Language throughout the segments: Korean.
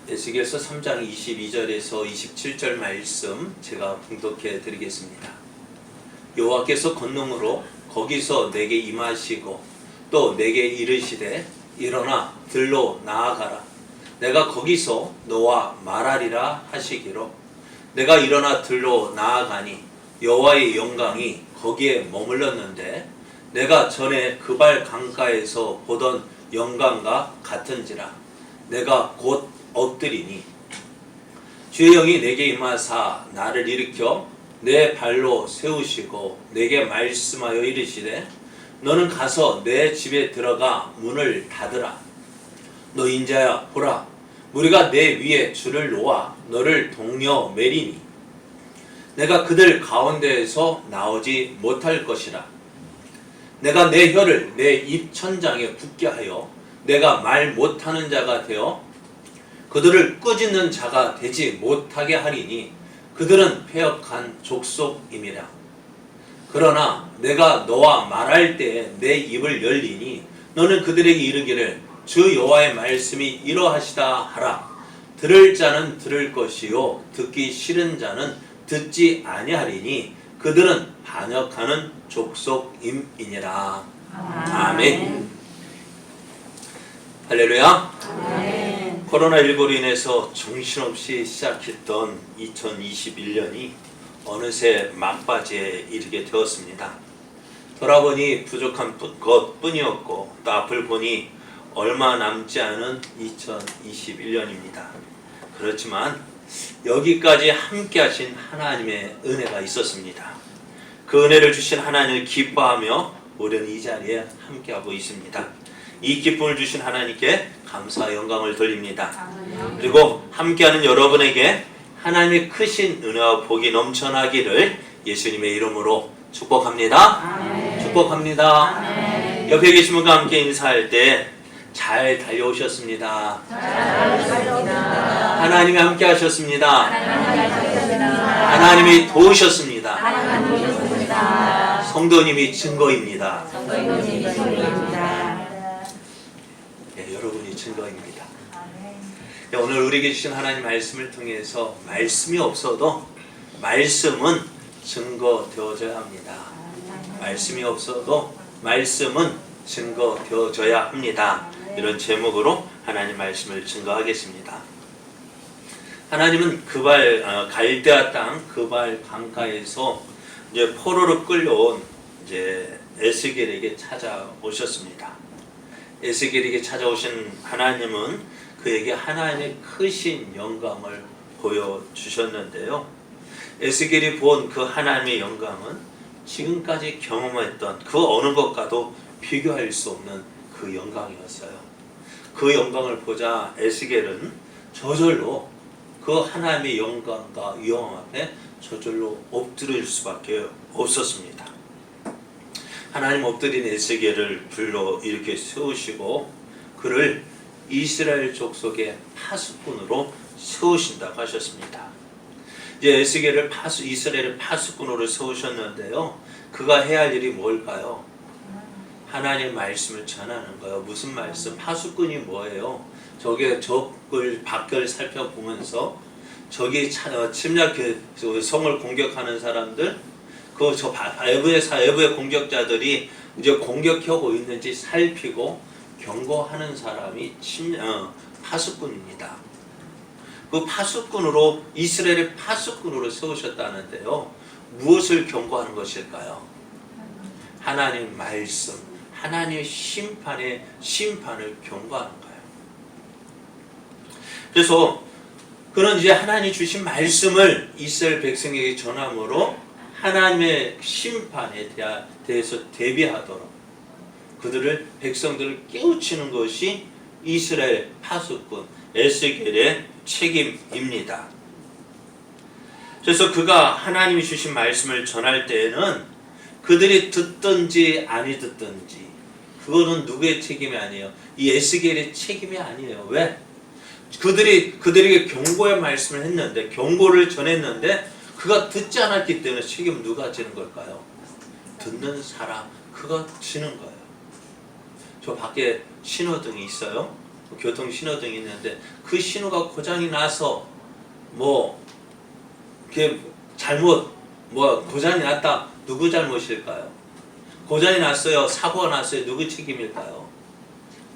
에스겔서 3장 22절에서 27절 말씀 제가 봉독해 드리겠습니다. 여호와께서 권능으로 거기서 내게 임하시고 또 내게 이르시되 일어나 들로 나아가라. 내가 거기서 너와 말하리라 하시기로 내가 일어나 들로 나아가니 여호와의 영광이 거기에 머물렀는데 내가 전에 그발 강가에서 보던 영광과 같은지라. 내가 곧 엎드리니 주의 영이 내게 임하사 나를 일으켜 내 발로 세우시고 내게 말씀하여 이르시되 너는 가서 내 집에 들어가 문을 닫으라. 너 인자야 보라, 무리가 내 위에 줄을 놓아 너를 동려 매리니 내가 그들 가운데에서 나오지 못할 것이라. 내가 내 혀를 내 입 천장에 붙게 하여 내가 말 못하는 자가 되어 그들을 꾸짖는 자가 되지 못하게 하리니 그들은 패역한 족속임이라. 그러나 내가 너와 말할 때에 내 입을 열리니 너는 그들에게 이르기를 주 여호와의 말씀이 이러하시다 하라. 들을 자는 들을 것이요 듣기 싫은 자는 듣지 아니하리니 그들은 반역하는 족속임이니라. 아멘. 할렐루야. 아멘. 코로나19로 인해서 정신없이 시작했던 2021년이 어느새 막바지에 이르게 되었습니다. 돌아보니 부족한 것뿐이었고 또 앞을 보니 얼마 남지 않은 2021년입니다. 그렇지만 여기까지 함께 하신 하나님의 은혜가 있었습니다. 그 은혜를 주신 하나님을 기뻐하며 우리는 이 자리에 함께하고 있습니다. 이 기쁨을 주신 하나님께 감사와 영광을 돌립니다. 그리고 함께하는 여러분에게 하나님의 크신 은혜와 복이 넘쳐나기를 예수님의 이름으로 축복합니다. 아멘. 축복합니다. 아멘. 옆에 계신 분과 함께 인사할 때 잘 달려오셨습니다. 하나님이 함께 하셨습니다. 하나님이 도우셨습니다. 성도님이 증거입니다. 여러분이 증거입니다. 오늘 우리에게 주신 하나님 말씀을 통해서 말씀이 없어도 말씀은 증거되어져야 합니다. 말씀이 없어도 말씀은 증거되어져야 합니다. 이런 제목으로 하나님 말씀을 증거하겠습니다. 하나님은 갈대아 땅 그발 강가에서 이제 포로로 끌려온 이제 에스겔에게 찾아오셨습니다. 에스겔에게 찾아오신 하나님은 그에게 하나님의 크신 영광을 보여주셨는데요. 에스겔이 본 그 하나님의 영광은 지금까지 경험했던 그 어느 것과도 비교할 수 없는 그 영광이었어요. 그 영광을 보자 에스겔은 저절로 그 하나님의 영광과 위엄 앞에 저절로 엎드릴 수밖에 없었습니다. 하나님 엎드린 에스겔을 불러 이렇게 세우시고 그를 이스라엘 족속의 파수꾼으로 세우신다고 하셨습니다. 이제 에스겔을 이스라엘의 파수꾼으로 세우셨는데요. 그가 해야 할 일이 뭘까요? 하나님의 말씀을 전하는 거예요. 무슨 말씀? 파수꾼이 뭐예요? 적의 밖을 살펴보면서 적이 침략해 성을 공격하는 사람들, 외부의 공격자들이 이제 공격하고 있는지 살피고 경고하는 사람이 파수꾼입니다. 그 파수꾼으로 이스라엘의 파수꾼으로 세우셨다는데요. 무엇을 경고하는 것일까요? 하나님 말씀, 하나님의 심판을 경고하는 거예요. 그래서 그는 이제 하나님 주신 말씀을 이스라엘 백성에게 전함으로 하나님의 심판에 대해서 대비하도록 백성들을 깨우치는 것이 이스라엘 파수꾼 에스겔의 책임입니다. 그래서 그가 하나님이 주신 말씀을 전할 때에는 그들이 듣든지 아니 듣든지 그거는 누구의 책임이 아니에요. 이 에스겔의 책임이 아니에요. 왜? 그들에게 경고의 말씀을 했는데 경고를 전했는데 그가 듣지 않았기 때문에 책임은 누가 지는 걸까요? 듣는 사람, 그가 지는 거예요. 저 밖에 신호등이 있어요. 교통 신호등이 있는데 그 신호가 고장이 나서 뭐 이렇게 잘못 고장이 났다. 누구 잘못일까요? 고장이 났어요. 사고가 났어요. 누구 책임일까요?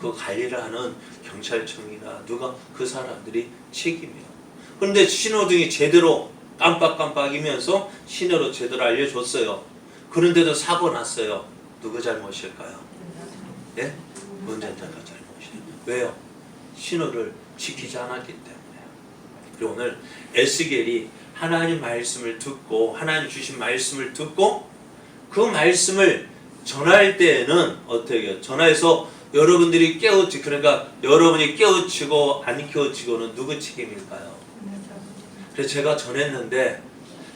그 관리를 하는 경찰청이나 누가 그 사람들이 책임이에요. 그런데 신호등이 제대로 깜빡깜빡이면서 신호로 제대로 알려줬어요. 그런데도 사고 났어요. 누구 잘못일까요? 예? 운전자가 잘못이에요. 왜요? 신호를 지키지 않았기 때문에요. 그리고 오늘 에스겔이 하나님 말씀을 듣고 하나님 주신 말씀을 듣고 그 말씀을 전할 때에는 어떻게 해요? 전화해서 여러분들이 깨우치 그러니까 여러분이 깨우치고 안 깨우치고는 누구 책임일까요? 그래서 제가 전했는데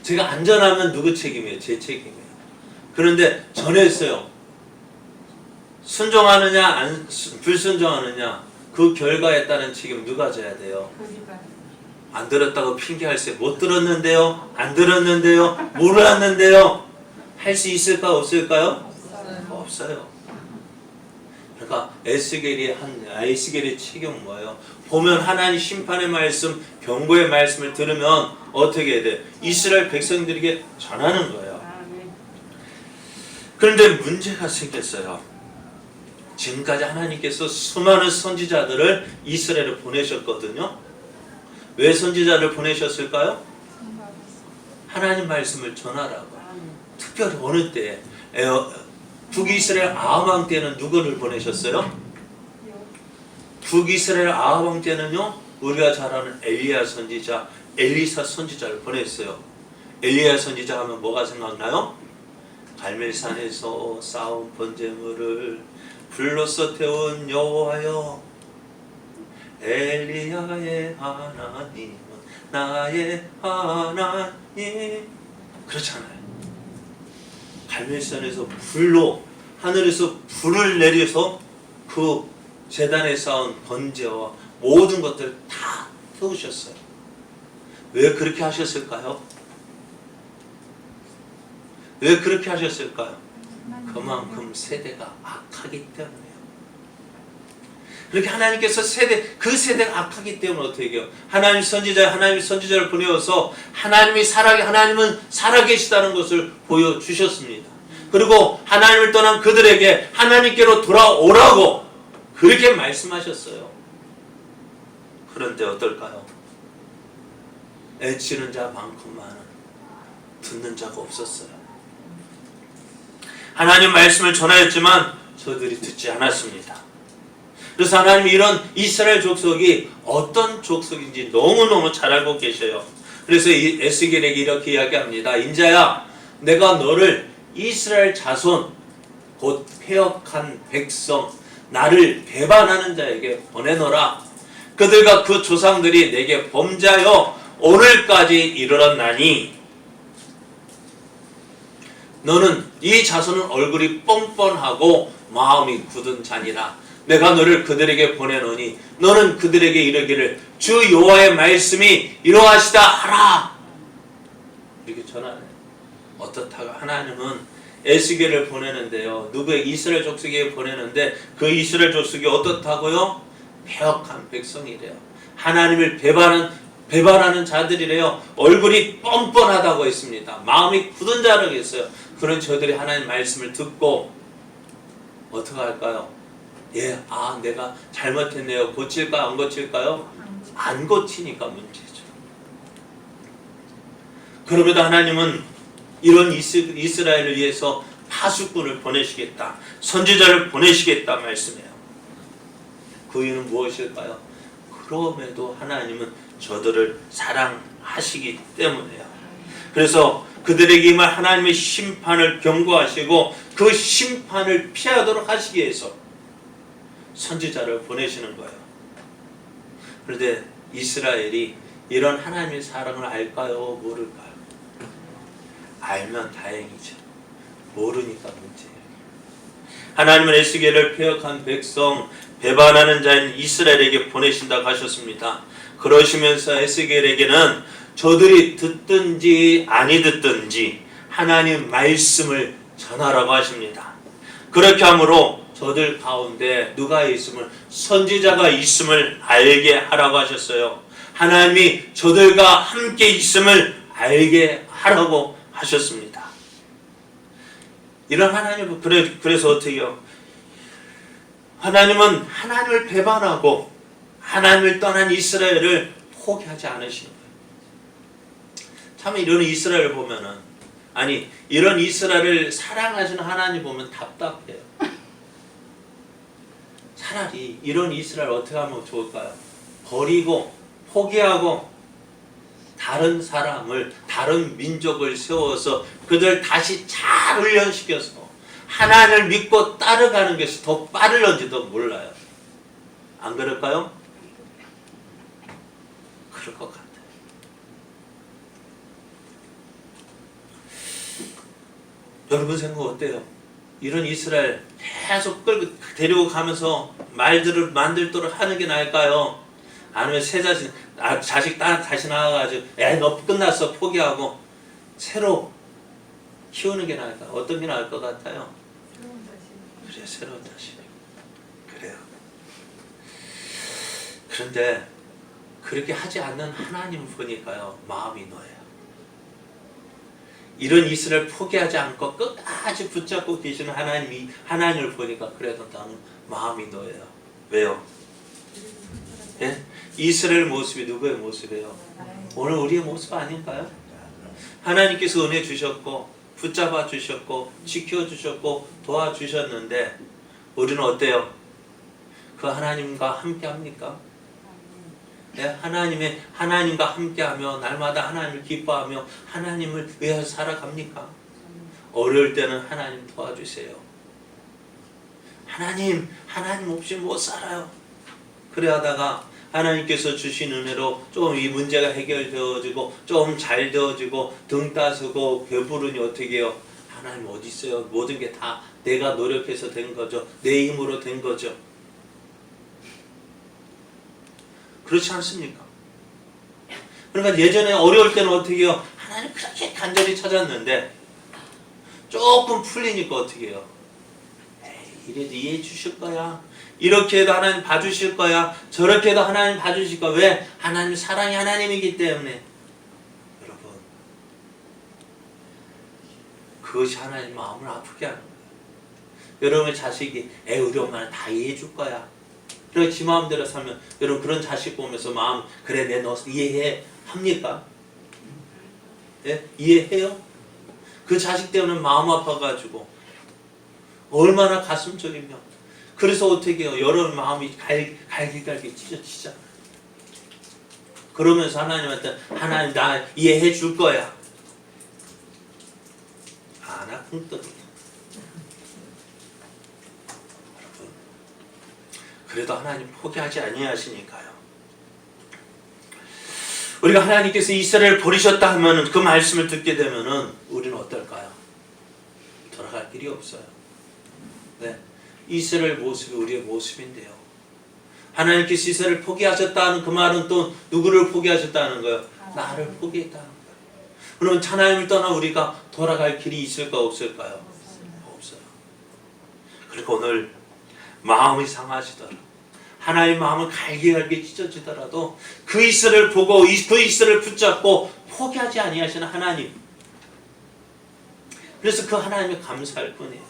제가 안 전하면 누구 책임이에요? 제 책임이에요. 그런데 전했어요. 순종하느냐 불순종하느냐 그 결과에 따른 책임 누가 져야 돼요? 안 들었다고 핑계할 수 못 들었는데요? 안 들었는데요? 몰랐는데요? 할 수 있을까 없을까요? 없어요. 그러니까 에스겔의 책임은 뭐예요? 보면 하나님 심판의 말씀, 경고의 말씀을 들으면 어떻게 해야 돼? 이스라엘 백성들에게 전하는 거예요. 그런데 문제가 생겼어요. 지금까지 하나님께서 수많은 선지자들을 이스라엘에 보내셨거든요. 왜 선지자를 보내셨을까요? 하나님 말씀을 전하라고. 특별히 어느 때 북이스라엘 아합 왕 때는 누구를 보내셨어요? 북이스라엘 아합 왕 때는요, 우리가 잘 아는 엘리야 선지자, 엘리사 선지자를 보냈어요. 엘리야 선지자 하면 뭐가 생각나요? 갈멜산에서 쌓은 번제물을 불로써 태운 여호와여, 엘리야의 하나님은 나의 하나님. 그렇잖아요. 갈멜산에서 하늘에서 불을 내려서 그 제단에 쌓은 번제와 모든 것들 다 태우셨어요. 왜 그렇게 하셨을까요? 왜 그렇게 하셨을까요? 그만큼 세대가 악하기 때문이에요. 그렇게 하나님께서 그 세대가 악하기 때문에 어떻게 해요? 하나님의 선지자를 보내어서 하나님은 살아계시다는 것을 보여주셨습니다. 그리고 하나님을 떠난 그들에게 하나님께로 돌아오라고 그렇게 말씀하셨어요. 그런데 어떨까요? 애치는 자만큼만은 듣는 자가 없었어요. 하나님 말씀을 전하였지만 저들이 듣지 않았습니다. 그래서 하나님이 이런 이스라엘 족속이 어떤 족속인지 너무너무 잘 알고 계셔요. 그래서 이 에스겔에게 이렇게 이야기합니다. 인자야, 내가 너를 이스라엘 자손 곧 패역한 백성 나를 배반하는 자에게 보내노라. 그들과 그 조상들이 내게 범죄하여 오늘까지 이르렀나니 너는 이 자손은 얼굴이 뻔뻔하고 마음이 굳은 자니라. 내가 너를 그들에게 보내노니 너는 그들에게 이르기를 주 여호와의 말씀이 이러하시다 하라. 이렇게 전하네. 어떻다고 하나님은 에스겔을 보내는데요. 누구의 이스라엘 족속에게 보내는데 그 이스라엘 족속이 어떻다고요? 패역한 백성이래요. 하나님을 배반하는 자들이래요. 얼굴이 뻔뻔하다고 했습니다. 마음이 굳은 자라고 했어요. 그런 저들이 하나님 말씀을 듣고 어떻게 할까요? 내가 잘못했네요. 고칠까요? 안 고칠까요? 안 고치니까 문제죠. 그럼에도 하나님은 이런 이스라엘을 위해서 파수꾼을 보내시겠다. 선지자를 보내시겠다 말씀해요. 그 이유는 무엇일까요? 그럼에도 하나님은 저들을 사랑하시기 때문에요. 그래서 그들에게 임할 하나님의 심판을 경고하시고 그 심판을 피하도록 하시기 위해서 선지자를 보내시는 거예요. 그런데 이스라엘이 이런 하나님의 사랑을 알까요? 모를까요? 알면 다행이죠. 모르니까 문제예요. 하나님은 에스겔을 패역한 백성, 배반하는 자인 이스라엘에게 보내신다고 하셨습니다. 그러시면서 에스겔에게는 저들이 듣든지 아니 듣든지 하나님 말씀을 전하라고 하십니다. 그렇게 함으로 저들 가운데 누가 있음을, 선지자가 있음을 알게 하라고 하셨어요. 하나님이 저들과 함께 있음을 알게 하라고 하셨습니다. 이런 하나님은 그래서 어떻게요? 하나님은 하나님을 배반하고 하나님을 떠난 이스라엘을 포기하지 않으시는 거예요. 참 이런 이스라엘을 보면은, 아니 이런 이스라엘을 사랑하시는 하나님 보면 답답해요. 차라리 이런 이스라엘 어떻게 하면 좋을까요? 버리고 포기하고 다른 사람을, 다른 민족을 세워서 그들 다시 잘 훈련시켜서 하나님을 믿고 따라가는 것이 더 빠를런지도 몰라요. 안 그럴까요? 그럴 것 같아요. 여러분 생각 어때요? 이런 이스라엘 계속 끌고 데리고 가면서 말들을 만들도록 하는 게 나을까요? 아니면 새 자식 다시 나와가지고 너 끝났어 포기하고 새로 키우는 게 나을까요? 어떤 게 나을 것 같아요? 그래, 새로운 자식. 그래요. 그런데 그렇게 하지 않는 하나님을 보니까요, 마음이 놓여요. 이런 이스라엘 포기하지 않고 끝까지 붙잡고 계시는 하나님을 보니까 그래도 나는 마음이 놓여요. 왜요? 예? 이스라엘 모습이 누구의 모습이에요? 오늘 우리의 모습 아닌가요? 하나님께서 은혜 주셨고 붙잡아 주셨고 지켜주셨고 도와주셨는데 우리는 어때요? 그 하나님과 함께 합니까? 네, 하나님과 함께하며 날마다 하나님을 기뻐하며 하나님을 위해서 살아갑니까? 어려울 때는 하나님 도와주세요. 하나님 없이 못 살아요. 그래 하다가 하나님께서 주신 은혜로 좀 이 문제가 해결되어지고 좀 잘 되어지고 등 따스고 배부르니 어떻게 해요? 하나님 어디 있어요? 모든 게 다 내가 노력해서 된 거죠. 내 힘으로 된 거죠. 그렇지 않습니까? 그러니까 예전에 어려울 때는 어떻게 해요? 하나님 그렇게 간절히 찾았는데 조금 풀리니까 어떻게 해요? 에이, 이래도 이해해 주실 거야. 이렇게 해도 하나님 봐주실 거야. 저렇게 해도 하나님 봐주실 거야. 왜? 하나님 사랑이 하나님이기 때문에. 여러분, 그것이 하나님 마음을 아프게 하는 거예요. 여러분의 자식이 우리 엄마는 다 이해해 줄 거야. 그래 지 마음대로 살면 여러분 그런 자식 보면서 마음 그래 내 너 이해해 합니까? 예? 이해해요? 그 자식 때문에 마음 아파가지고 얼마나 가슴 저리며 그래서 어떻게 해요? 여러분 마음이 갈기갈기 찢어지잖아요. 그러면서 하나님한테 하나님 나 이해해 줄 거야. 나 쿵떡이다. 그래도 하나님 포기하지 아니하시니까요. 우리가 하나님께서 이스라엘을 버리셨다 하면 그 말씀을 듣게 되면은 우리는 어떨까요? 돌아갈 길이 없어요. 네, 이스라엘 모습이 우리의 모습인데요. 하나님께서 이스라엘을 포기하셨다는 그 말은 또 누구를 포기하셨다는 거예요? 나를 포기했다는 거예요. 그러면 하나님을 떠나 우리가 돌아갈 길이 있을까 없을까요? 없어요. 그리고 오늘 마음이 상하시더라. 하나님 마음을 갈기갈기 찢어지더라도 그 이스라엘을 보고 그 이스라엘을 붙잡고 포기하지 아니하시는 하나님. 그래서 그 하나님에 감사할 뿐이에요.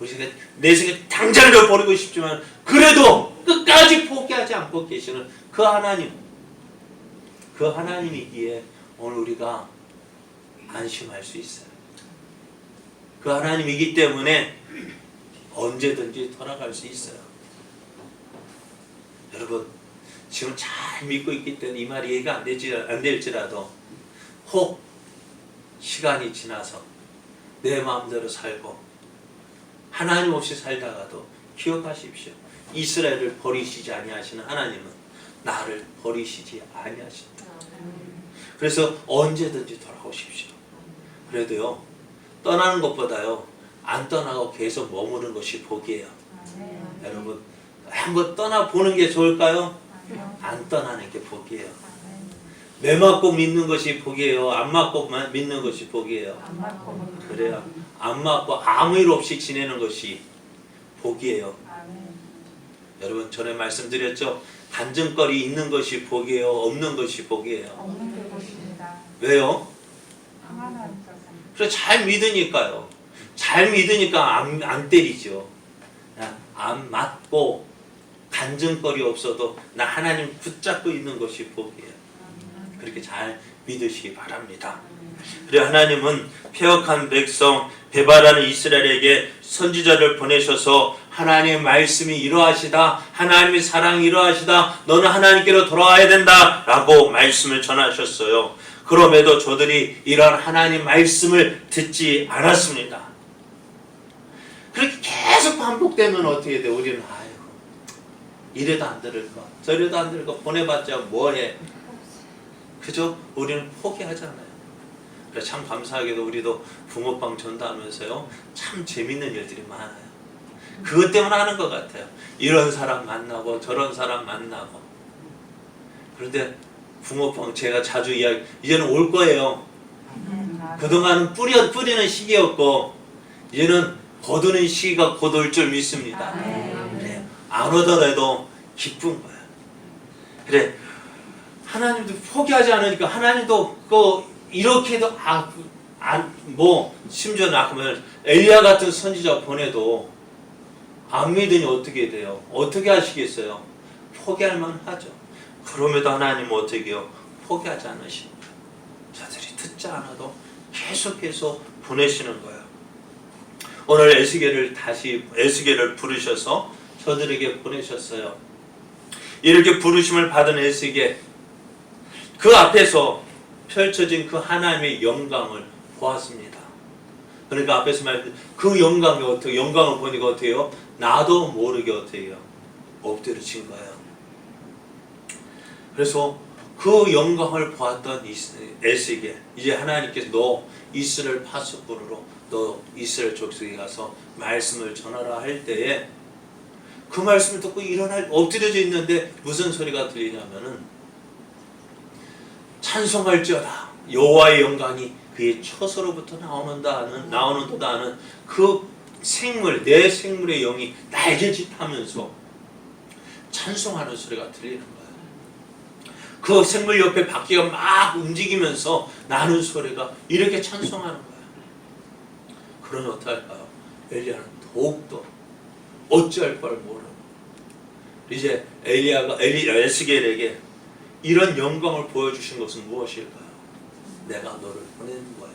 우리가 내 생에 당장을 버리고 싶지만 그래도 끝까지 포기하지 않고 계시는 그 하나님. 그 하나님이기에 오늘 우리가 안심할 수 있어요. 그 하나님이기 때문에 언제든지 돌아갈 수 있어요. 여러분 지금 잘 믿고 있기 때문에 이 말이 이해가 안 될지라도 혹 시간이 지나서 내 마음대로 살고 하나님 없이 살다가도 기억하십시오. 이스라엘을 버리시지 아니하시는 하나님은 나를 버리시지 아니하신다. 그래서 언제든지 돌아오십시오. 그래도요 떠나는 것보다요 안 떠나고 계속 머무르는 것이 복이에요. 여러분 한번 떠나보는 게 좋을까요? 안 떠나는 게 복이에요. 매 맞고 믿는 것이 복이에요? 안 맞고 믿는 것이 복이에요? 그래요. 안 맞고 아무 일 없이 지내는 것이 복이에요. 아멘. 여러분 전에 말씀드렸죠. 간증거리 있는 것이 복이에요, 없는 것이 복이에요. 없는 게 것입니다. 왜요? 하나님 그래 잘 믿으니까요. 잘 믿으니까 안 때리죠. 안 맞고 간증거리 없어도 나 하나님 붙잡고 있는 것이 복이에요. 그렇게 잘 믿으시기 바랍니다. 그래 하나님은 폐역한 백성 베바라는 이스라엘에게 선지자를 보내셔서 하나님의 말씀이 이러하시다, 하나님의 사랑이 이러하시다, 너는 하나님께로 돌아와야 된다 라고 말씀을 전하셨어요. 그럼에도 저들이 이런 하나님 말씀을 듣지 않았습니다. 그렇게 계속 반복되면 어떻게 돼? 우리는 아유 이래도 안 들을 거 저래도 안 들을 거 보내봤자 뭐해? 그죠? 우리는 포기하잖아요. 그래서 참 감사하게도 우리도 붕어빵 전도하면서요 참 재밌는 일들이 많아요. 그것 때문에 하는 것 같아요. 이런 사람 만나고 저런 사람 만나고. 그런데 붕어빵 제가 자주 이야기 이제는 올 거예요. 그동안은 뿌리는 시기였고 이제는 거두는 시기가 곧 올 줄 믿습니다. 그래 안 오더라도 기쁜 거야. 그래 하나님도 포기하지 않으니까 하나님도 이렇게도 심지어는 아까 엘리야 같은 선지자 보내도 안 믿으니 어떻게 돼요? 어떻게 하시겠어요? 포기할 만하죠. 그럼에도 하나님은 어떻게 해요? 포기하지 않으십니다. 자들이 듣지 않아도 계속해서 보내시는 거예요. 오늘 에스겔을 부르셔서 저들에게 보내셨어요. 이렇게 부르심을 받은 에스겔 그 앞에서 펼쳐진 그 하나님의 영광을 보았습니다. 그러니까 앞에서 말했던 그 영광이 어떻게 영광을 보니까 어떻게 해요? 나도 모르게 어떻게 해요? 엎드려진 거예요. 그래서 그 영광을 보았던 에스겔 이제 하나님께서 너 이스라엘 파수꾼으로 너 이스라엘 족속에 가서 말씀을 전하라 할 때에 그 말씀을 듣고 엎드려져 있는데 무슨 소리가 들리냐면은 찬송할지어다 여호와의 영광이 그의 처소로부터 나오는도다 하는 그 생물 내 생물의 영이 날개짓하면서 찬송하는 소리가 들리는 거예요. 그 생물 옆에 바퀴가 막 움직이면서 나는 소리가 이렇게 찬송하는 거예요. 그러니 어떡할까요? 엘리야는 더욱더 어찌할 바를 모르고 이제 에스겔에게 이런 영광을 보여주신 것은 무엇일까요? 내가 너를 보내는 거야.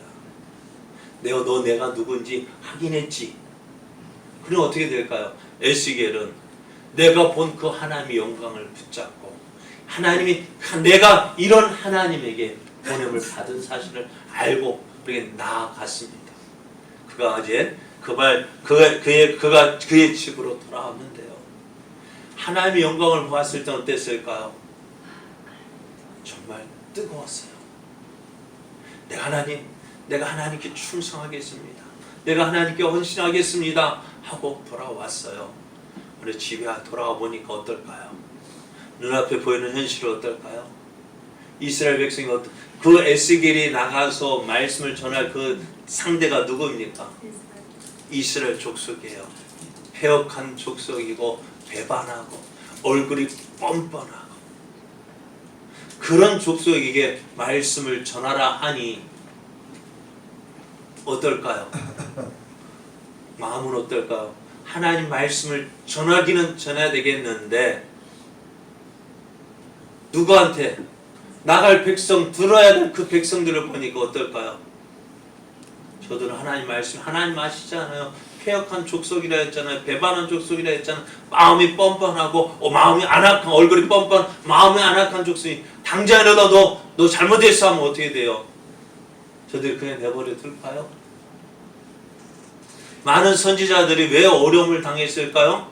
내가 누군지 확인했지. 그럼 어떻게 될까요? 에스겔은 내가 본 그 하나님의 영광을 붙잡고 하나님이 내가 이런 하나님에게 보냄을 받은 사실을 알고 그렇게 나아갔습니다. 그가 이제 그의 집으로 돌아왔는데요. 하나님의 영광을 보았을 때 어땠을까요? 정말 뜨거웠어요. 내가 하나님께 충성하겠습니다. 내가 하나님께 헌신하겠습니다. 하고 돌아왔어요. 그런데 집에 돌아와 보니까 어떨까요? 눈앞에 보이는 현실은 어떨까요? 이스라엘 백성이 그 에스겔이 나가서 말씀을 전할 그 상대가 누구입니까? 이스라엘 족속이에요. 폐역한 족속이고 배반하고 얼굴이 뻔뻔하고 그런 족속에게 말씀을 전하라 하니 어떨까요? 마음은 어떨까요? 하나님 말씀을 전하기는 전해야 되겠는데 누구한테? 나갈 백성, 들어야 될 그 백성들을 보니까 어떨까요? 저들은 하나님 말씀, 하나님 아시잖아요. 폐역한 족속이라 했잖아요. 배반한 족속이라 했잖아요. 마음이 뻔뻔하고 마음이 안악한 얼굴이 뻔뻔 마음이 안악한 족속이 당장이라도 너 잘못했어 하면 어떻게 돼요? 저들이 그냥 내버려 둘까요? 많은 선지자들이 왜 어려움을 당했을까요?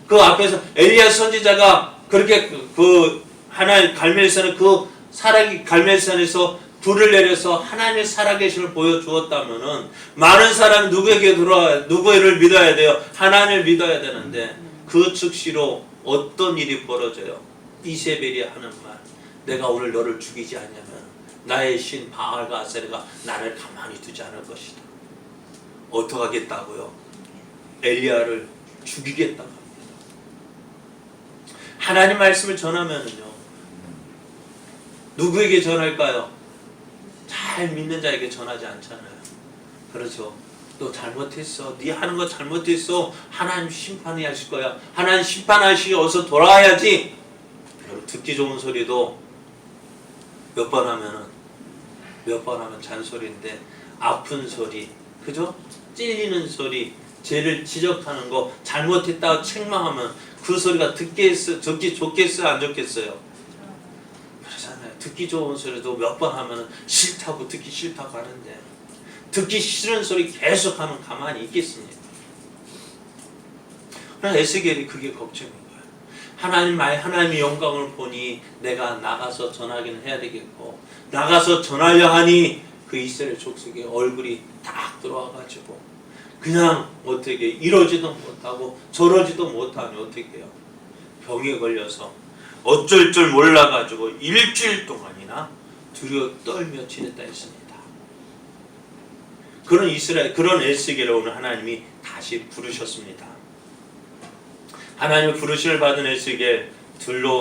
그 앞에서 엘리야 선지자가 그렇게 그 하나님 갈멜산의 그 갈멜산에서 불을 내려서 하나님의 살아계심을 보여주었다면은 많은 사람이 누구를 믿어야 돼요? 하나님을 믿어야 되는데 그 즉시로 어떤 일이 벌어져요? 이세벨이 하는 말, 내가 오늘 너를 죽이지 않냐면 나의 신 바알과 아세라가 나를 가만히 두지 않을 것이다. 어떡하겠다고요? 엘리야를 죽이겠다고 합니다. 하나님 말씀을 전하면은요, 누구에게 전할까요? 잘 믿는 자에게 전하지 않잖아요. 그렇죠. 너 잘못했어. 네 하는 거 잘못했어. 하나님 심판이 하실 거야. 하나님 심판하시기 어서 돌아와야지. 여러분, 듣기 좋은 소리도 몇 번 하면 잔소리인데, 아픈 소리, 그죠? 찔리는 소리, 죄를 지적하는 거, 잘못했다고 책망하면 그 소리가 듣기 좋겠어요, 안 좋겠어요? 그러잖아요. 듣기 좋은 소리도 몇 번 하면 싫다고, 듣기 싫다고 하는데, 듣기 싫은 소리 계속하면 가만히 있겠습니까? 그래서 에스겔이 그게 걱정인 거예요. 하나님의 영광을 보니 내가 나가서 전하기는 해야 되겠고, 나가서 전하려 하니 그 이스라엘 족속의 얼굴이 딱 들어와가지고 그냥 어떻게 이러지도 못하고 저러지도 못하니 어떻게 해요? 병에 걸려서 어쩔 줄 몰라가지고 일주일 동안이나 두려워 떨며 지냈다 했습니다. 그런 에스겔을 오늘 하나님이 다시 부르셨습니다. 하나님의 부르심을 받은 에스겔,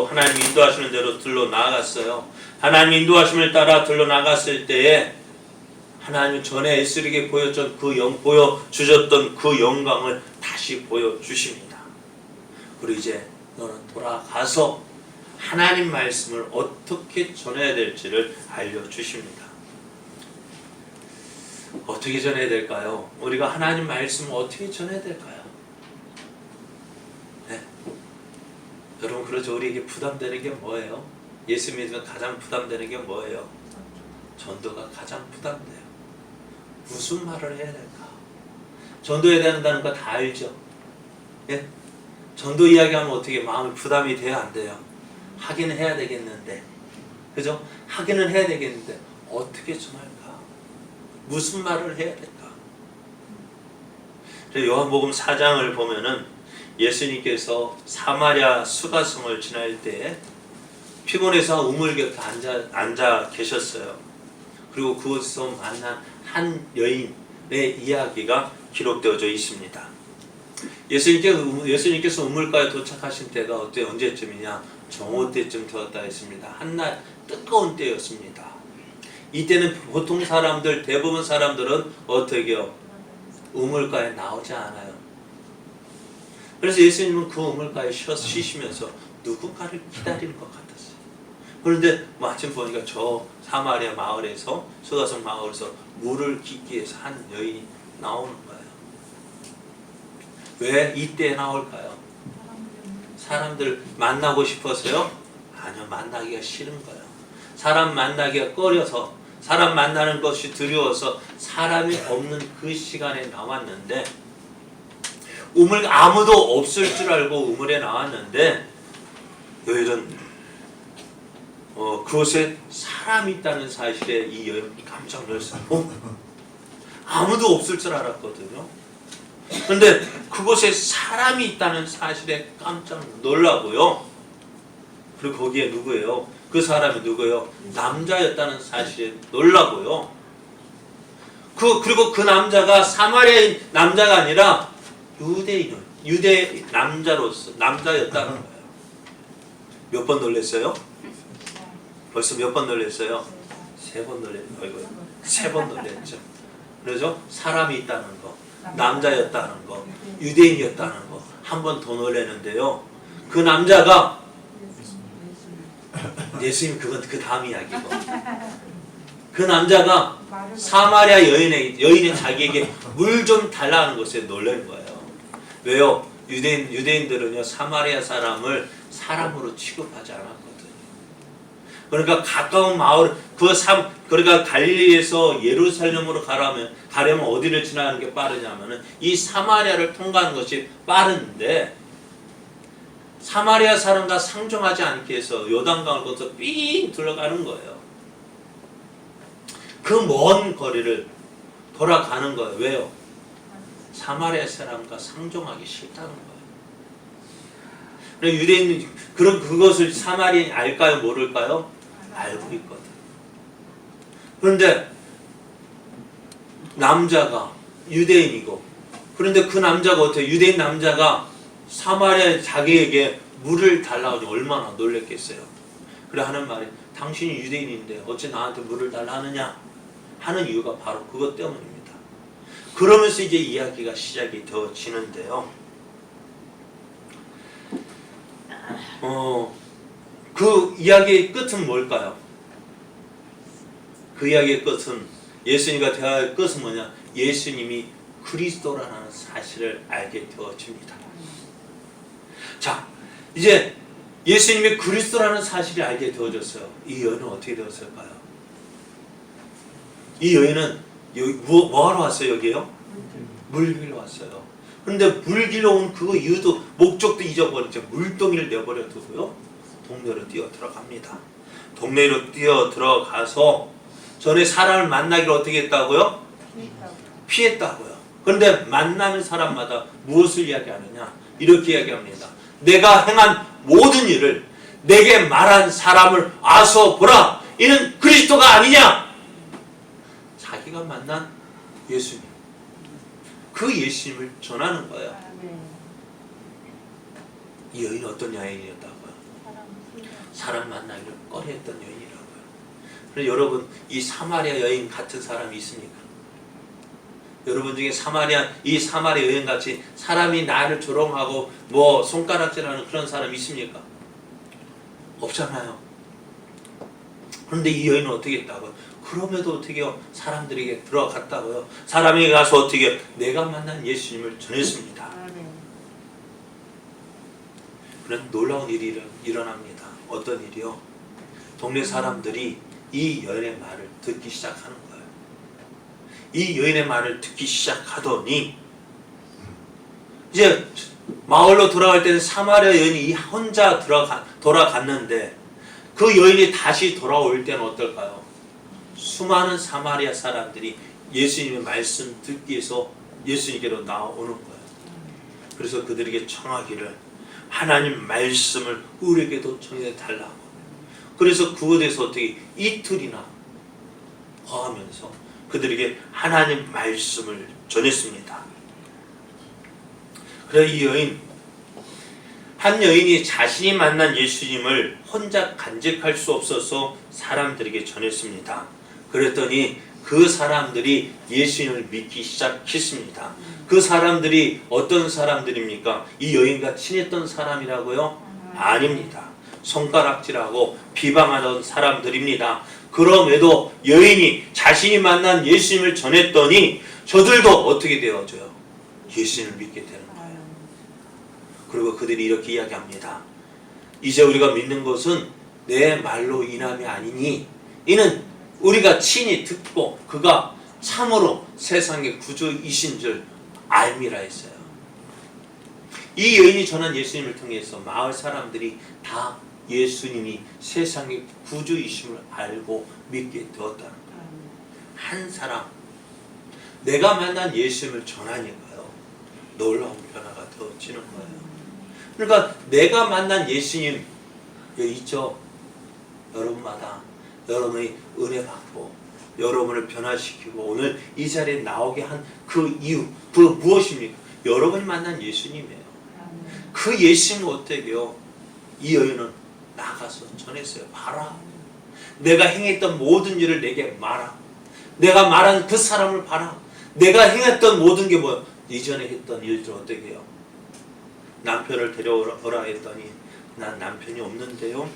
하나님이 인도하시는 대로 들로 나아갔어요. 하나님의 인도하심을 따라 들로 나갔을 때에 하나님은 전에 에스겔에게 보여주셨던 그 영광을 다시 보여주십니다. 그리고 이제 너는 돌아가서 하나님 말씀을 어떻게 전해야 될지를 알려주십니다. 어떻게 전해야 될까요? 우리가 하나님 말씀을 어떻게 전해야 될까요? 네. 여러분, 그렇죠. 우리에게 부담되는 게 뭐예요? 예수 믿으면 가장 부담되는 게 뭐예요? 전도가 가장 부담돼요. 무슨 말을 해야 될까? 전도해야 된다는 거 다 알죠? 예? 전도 이야기하면 어떻게 마음이 부담이 돼요, 안 돼요? 하기는 해야 되겠는데, 그죠? 하기는 해야 되겠는데 어떻게 전할까? 무슨 말을 해야 될까? 요한복음 4장을 보면은 예수님께서 사마리아 수가성을 지날 때 피곤해서 우물 곁에 앉아 계셨어요. 그리고 그곳에서 만난 한 여인의 이야기가 기록되어져 있습니다. 예수님께서 우물가에 도착하신 때가 언제쯤이냐? 정오 때쯤 되었다 했습니다. 한낮 뜨거운 때였습니다. 이때는 보통 대부분 사람들은 어떻게 해요? 우물가에 나오지 않아요. 그래서 예수님은 그 우물가에 쉬시면서 누군가를 기다리는 것 같았어요. 그런데 마침 보니까 저 사마리아 마을에서, 수가성 마을에서 물을 깃기 위해서 한 여인이 나오는 거예요. 왜 이때 나올까요? 사람들 만나고 싶어서요? 아니요, 만나기가 싫은 거예요. 사람 만나기가 꺼려서, 사람 만나는 것이 두려워서 사람이 없는 그 시간에 나왔는데, 아무도 없을 줄 알고 우물에 나왔는데, 여인은 그곳에 사람이 있다는 사실에 이 여인이 깜짝 놀랐어요. 아무도 없을 줄 알았거든요. 그런데 그곳에 사람이 있다는 사실에 깜짝 놀라고요. 그리고 거기에 누구예요? 그 사람이 누구예요? 남자였다는 사실에 놀라고요. 그리고 그 남자가 사마리아인 남자가 아니라 유대 남자였다는 거예요. 몇 번 놀랐어요? 벌써 몇 번 놀랐어요? 3번 놀랐어요. 3번 놀랐죠. 그래서 사람이 있다는 거, 남자였다는 거, 유대인이었다는 거, 한 번 더 놀랐는데요. 그 남자가 예수님, 그건 그 다음 이야기고, 그 남자가 사마리아 여인이 자기에게 물 좀 달라는 것에 놀란 거예요. 왜요? 유대인들은요, 사마리아 사람을 사람으로 취급하지 않았거든요. 그러니까 가까운 마을, 그러니까 갈릴리에서 예루살렘으로 가려면 어디를 지나가는 게 빠르냐면은 이 사마리아를 통과하는 것이 빠른데, 사마리아 사람과 상종하지 않게 해서 요단강을 건너서 삥 들어가는 거예요. 그 먼 거리를 돌아가는 거예요. 왜요? 사마리아 사람과 상종하기 싫다는 거예요. 유대인은 그럼 그것을 사마리아인이 알까요? 모를까요? 알고 있거든. 그런데 남자가 유대인이고 그런데 그 남자가 어때요? 유대인 남자가 사마리아 자기에게 물을 달라고 하니 얼마나 놀랬겠어요. 그래 하는 말이 당신이 유대인인데 어째 나한테 물을 달라 하느냐 하는 이유가 바로 그것 때문입니다. 그러면서 이제 이야기가 시작이 되어지는데요. 그 이야기의 끝은 뭘까요? 그 이야기의 끝은 예수님과 대화의 끝은 뭐냐? 예수님이 그리스도라는 사실을 알게 되어집니다. 자, 이제 예수님이 그리스도라는 사실을 알게 되어졌어요. 이 여인은 어떻게 되었을까요? 이 여인은 여기 뭐하러 왔어요? 여기요? 물 길러 왔어요. 그런데 물 길러 온 그 이유도 목적도 잊어버리죠. 물동이를 내버려 두고요. 동네로 뛰어 들어갑니다. 동네로 뛰어 들어가서 전에 사람을 만나기를 어떻게 했다고요? 피했다고요. 그런데 만나는 사람마다 무엇을 이야기하느냐? 이렇게 이야기합니다. 내가 행한 모든 일을 내게 말한 사람을 와서 보라. 이는 그리스도가 아니냐? 자기가 만난 예수님. 그 예수님을 전하는 거예요. 이 여인은 어떤 여인이었다고요? 사람 만나기를 꺼려했던 여인이라고요. 그래서 여러분, 이 사마리아 여인 같은 사람이 있습니까? 여러분 중에 이 사마리아 여인 같이 사람이 나를 조롱하고 뭐 손가락질하는 그런 사람이 있습니까? 없잖아요. 그런데 이 여인은 어떻게 했다고요? 그럼에도 어떻게 해요? 사람들에게 들어갔다고요. 사람에게 가서 어떻게 해요? 내가 만난 예수님을 전했습니다. 그런 놀라운 일이 일어납니다. 어떤 일이요? 동네 사람들이 이 여인의 말을 듣기 시작하는 거예요. 이 여인의 말을 듣기 시작하더니 이제 마을로 돌아갈 때는 사마리아 여인이 혼자 돌아갔는데 그 여인이 다시 돌아올 때는 어떨까요? 수많은 사마리아 사람들이 예수님의 말씀 듣기 위해서 예수님께로 나오는 거예요. 그래서 그들에게 청하기를 하나님 말씀을 우리에게도 전해달라고. 그래서 그곳에서 어떻게 이틀이나 거하면서 그들에게 하나님 말씀을 전했습니다. 그래서 이 여인, 한 여인이 자신이 만난 예수님을 혼자 간직할 수 없어서 사람들에게 전했습니다. 그랬더니 그 사람들이 예수님을 믿기 시작했습니다. 그 사람들이 어떤 사람들입니까? 이 여인과 친했던 사람이라고요? 아닙니다. 손가락질하고 비방하던 사람들입니다. 그럼에도 여인이 자신이 만난 예수님을 전했더니 저들도 어떻게 되어져요? 예수님을 믿게 되는 거예요. 그리고 그들이 이렇게 이야기합니다. 이제 우리가 믿는 것은 내 말로 인함이 아니니 이는 우리가 친히 듣고 그가 참으로 세상의 구주이신 줄 알미라 했어요. 이 여인이 전한 예수님을 통해서 마을 사람들이 다 예수님이 세상의 구주이심을 알고 믿게 되었다는 거예요. 한 사람, 내가 만난 예수님을 전하니까요, 놀라운 변화가 되어지는 거예요. 그러니까 내가 만난 예수님 여기 있죠. 여러분마다 여러분의 은혜 받고 여러분을 변화시키고 오늘 이 자리에 나오게 한 그 이유, 그 무엇입니까? 여러분이 만난 예수님이에요. 그 예수님은 어떻게 해요? 이 여인은 나가서 전했어요. 봐라. 내가 행했던 모든 일을 내게 말하. 내가 말한 그 사람을 봐라. 내가 행했던 모든 게 뭐야? 이전에 했던 일들 어떻게 해요? 남편을 데려오라 했더니 난 남편이 없는데요.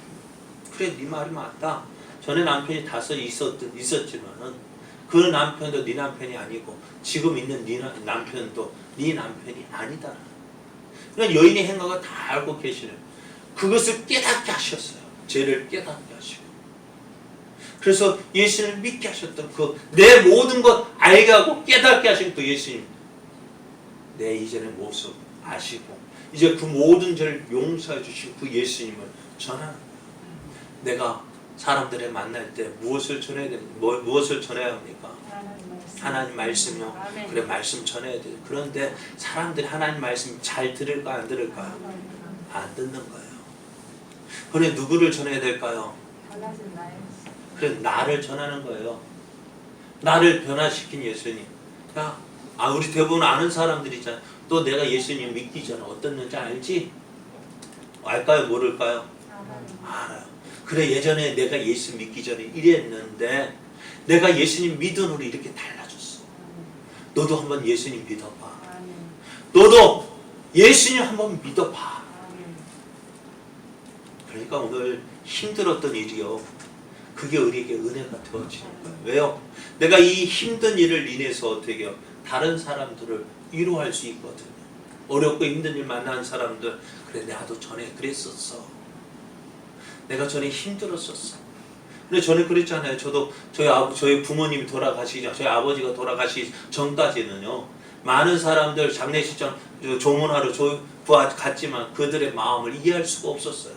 그래, 네 말이 맞다. 전에 남편이 다섯 있었지만은 그 남편도 네 남편이 아니고 지금 있는 네 남편도 네 남편이 아니다. 그러니까 여인의 행각을 다 알고 계시는, 그것을 깨닫게 하셨어요. 죄를 깨닫게 하시고. 그래서 예수님을 믿게 하셨던 그 내 모든 것 알게 하고 깨닫게 하신 그 예수님, 내 이전의 모습 아시고 이제 그 모든 죄를 용서해 주신 그 예수님을 전하는 거예요. 내가 사람들을 만날 때 무엇을 전해야 되는지, 무엇을 전해야 합니까? 하나님 말씀이요. 그래, 말씀 전해야 돼요. 그런데 사람들이 하나님 말씀 잘 들을까 안 들을까요? 안 듣는 거예요. 그래, 누구를 전해야 될까요? 그래, 나를 전하는 거예요. 나를 변화시킨 예수님. 야, 우리 대부분 아는 사람들이잖아. 또 내가 예수님 믿기 전에 어땠는지 알지? 알까요? 모를까요? 알아요. 그래, 예전에 내가 예수 믿기 전에 이랬는데 내가 예수님 믿은 후로 이렇게 달라졌어. 너도 한번 예수님 믿어봐. 너도 예수님 한번 믿어봐. 그러니까 오늘 힘들었던 일이요, 그게 우리에게 은혜가 되어지는 거예요. 왜요? 내가 이 힘든 일을 인해서 어떻게 해요? 다른 사람들을 위로할 수 있거든요. 어렵고 힘든 일 만난 사람들, 그래 나도 전에 그랬었어. 내가 전에 힘들었었어. 근데 저는 그랬잖아요. 저도 저희 부모님이 돌아가시기 전, 저희 아버지가 돌아가시기 전까지는요, 많은 사람들 장례식장 조문하러 갔지만 그들의 마음을 이해할 수가 없었어요.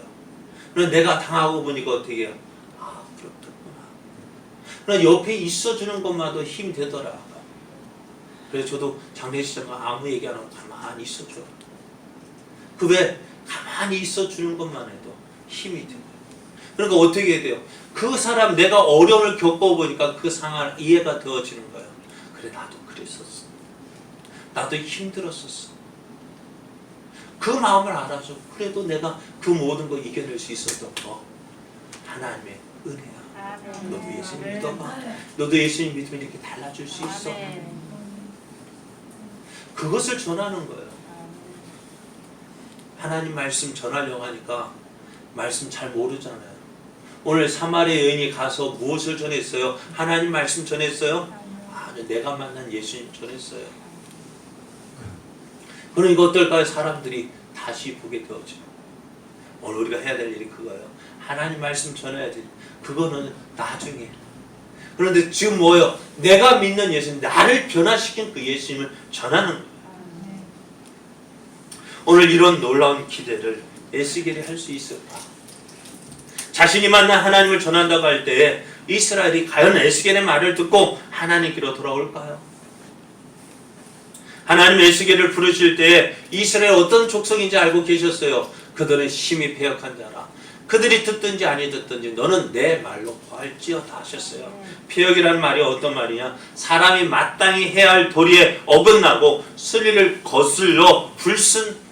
그런데 내가 당하고 보니까 어떻게 해요? 그렇구나. 그러나 옆에 있어주는 것만도 힘이 되더라. 그래서 저도 장례식장 아무 얘기 안 하고 가만히 있어줘요. 그 왜 가만히 있어주는 것만 해도 힘이 돼요. 그러니까 어떻게 해야 돼요? 그 사람, 내가 어려움을 겪어보니까 그 상황 이해가 되어지는 거예요. 그래 나도 그랬었어. 나도 힘들었었어. 그 마음을 알아서 그래도 내가 그 모든 걸 이겨낼 수 있었던 거 하나님의 은혜야. 너도 예수님 믿어봐. 너도 예수님 믿으면 이렇게 달라질 수 있어. 그것을 전하는 거예요. 하나님 말씀 전하려고 하니까 말씀 잘 모르잖아요. 오늘 사마리아 여인이 가서 무엇을 전했어요? 하나님 말씀 전했어요? 내가 만난 예수님 전했어요. 그럼 이거 어떨까요? 사람들이 다시 보게 되어지고. 오늘 우리가 해야 될 일이 그거예요. 하나님 말씀 전해야 돼. 그거는 나중에. 그런데 지금 뭐예요? 내가 믿는 예수님, 나를 변화시킨 그 예수님을 전하는 거예요. 오늘 이런 놀라운 기대를 에스겔이 할 수 있을까? 자신이 만난 하나님을 전한다고 할 때 이스라엘이 과연 에스겔의 말을 듣고 하나님께로 돌아올까요? 하나님 에스겔을 부르실 때 이스라엘 어떤 족속인지 알고 계셨어요. 그들은 심히 패역한 자라. 그들이 듣든지 아니 듣든지 너는 내 말로 구할지어다 하셨어요. 패역이라는 말이 어떤 말이냐? 사람이 마땅히 해야 할 도리에 어긋나고 순리를 거슬러